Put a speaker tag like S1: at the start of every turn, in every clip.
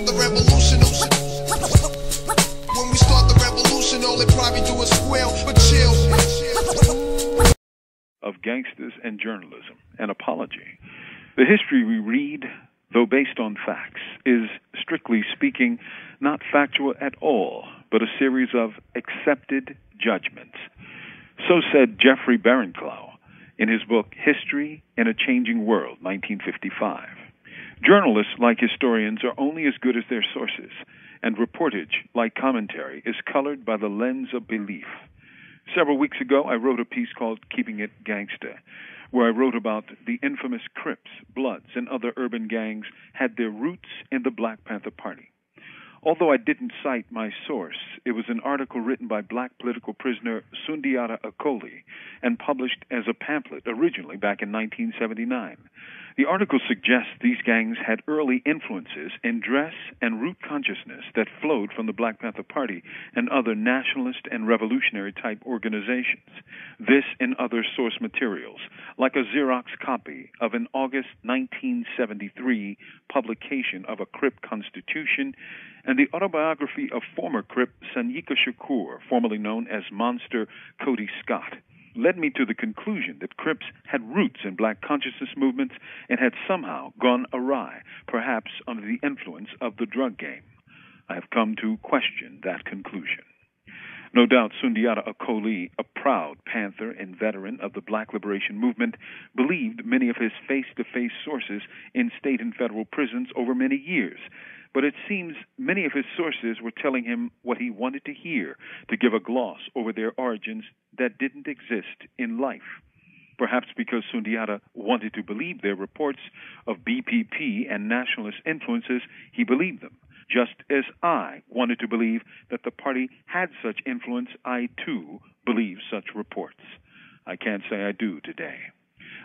S1: The revolution, when we start the revolution, all they probably do is squeal, but chill.
S2: Of Gangstas and Journalism, an apology. The history we read, though based on facts, is, strictly speaking, not factual at all, but a series of accepted judgments. So said Geoffrey Barraclough in his book History in a Changing World, 1955. Journalists, like historians, are only as good as their sources, and reportage, like commentary, is colored by the lens of belief. Several weeks ago, I wrote a piece called Keepin It Gangsta, where I wrote about the infamous CRIPs, Bloods, and other urban gangs had their roots in the Black Panther Party. Although I didn't cite my source, it was an article written by black political prisoner Sundiata Acoli and published as a pamphlet originally back in 1979. The article suggests these gangs had early influences in dress and root consciousness that flowed from the Black Panther Party and other nationalist and revolutionary-type organizations. This and other source materials, like a Xerox copy of an August 1973 publication of a CRIP constitution, and the autobiography of former CRIP Sundiata Acoli, formerly known as Monster Cody Scott, led me to the conclusion that CRIPs had roots in black consciousness movements and had somehow gone awry, perhaps under the influence of the drug game. I have come to question that conclusion. No doubt Sundiata Acoli, a proud Panther and veteran of the black liberation movement, believed many of his face-to-face sources in state and federal prisons over many years. But it seems many of his sources were telling him what he wanted to hear to give a gloss over their origins that didn't exist in life. Perhaps because Sundiata wanted to believe their reports of BPP and nationalist influences, he believed them. Just as I wanted to believe that the party had such influence, I too believe such reports. I can't say I do today.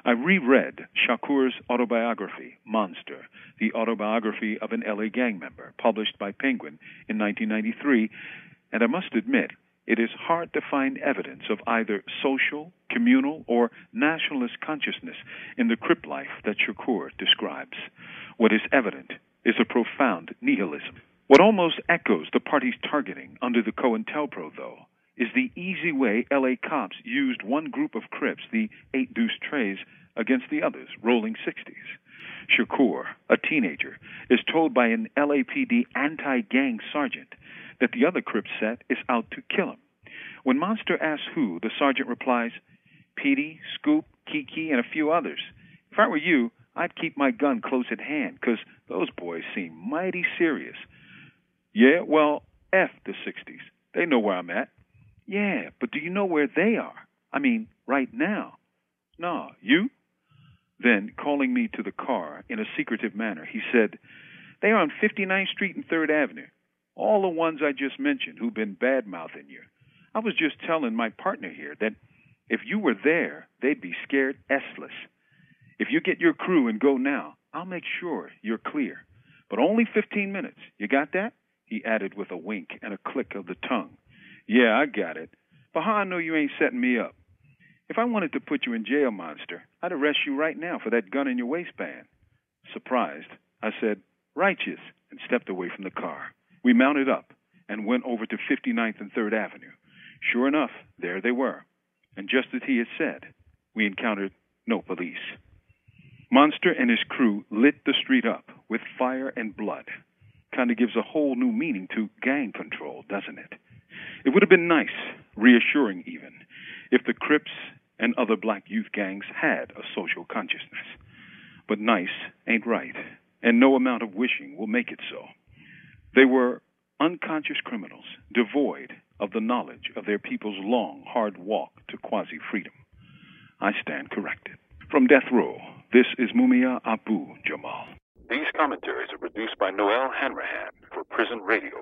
S2: I reread Shakur's autobiography, Monster, the autobiography of an LA gang member, published by Penguin in 1993, and I must admit, it is hard to find evidence of either social, communal, or nationalist consciousness in the CRIP life that Shakur describes. What is evident is a profound nihilism. What almost echoes the party's targeting under the COINTELPRO, though, is the easy way L.A. cops used one group of Crips, the 8 Deuce Trays, against the others, rolling 60s. Shakur, a teenager, is told by an LAPD anti-gang sergeant that the other Crip set is out to kill him. When Monster asks who, the sergeant replies, Petey, Scoop, Kiki, and a few others. If I were you, I'd keep my gun close at hand, 'cause those boys seem mighty serious. Yeah, well, F the 60s. They know where I'm at. Yeah, but do you know where they are? I mean, right now. No, you? Then, calling me to the car in a secretive manner, he said, they are on 59th Street and 3rd Avenue. All the ones I just mentioned who've been bad-mouthing you. I was just telling my partner here that if you were there, they'd be scared S-less. If you get your crew and go now, I'll make sure you're clear. But only 15 minutes. You got that? He added with a wink and a click of the tongue. Yeah, I got it. But how I know you ain't setting me up? If I wanted to put you in jail, Monster, I'd arrest you right now for that gun in your waistband. Surprised, I said, righteous, and stepped away from the car. We mounted up and went over to 59th and 3rd Avenue. Sure enough, there they were. And just as he had said, we encountered no police. Monster and his crew lit the street up with fire and blood. Kind of gives a whole new meaning to gang control, doesn't it? It would have been nice, reassuring even, if the Crips and other black youth gangs had a social consciousness. But nice ain't right, and no amount of wishing will make it so. They were unconscious criminals, devoid of the knowledge of their people's long, hard walk to quasi-freedom. I stand corrected. From Death Row, this is Mumia Abu-Jamal.
S3: These commentaries are produced by Noel Hanrahan for Prison Radio.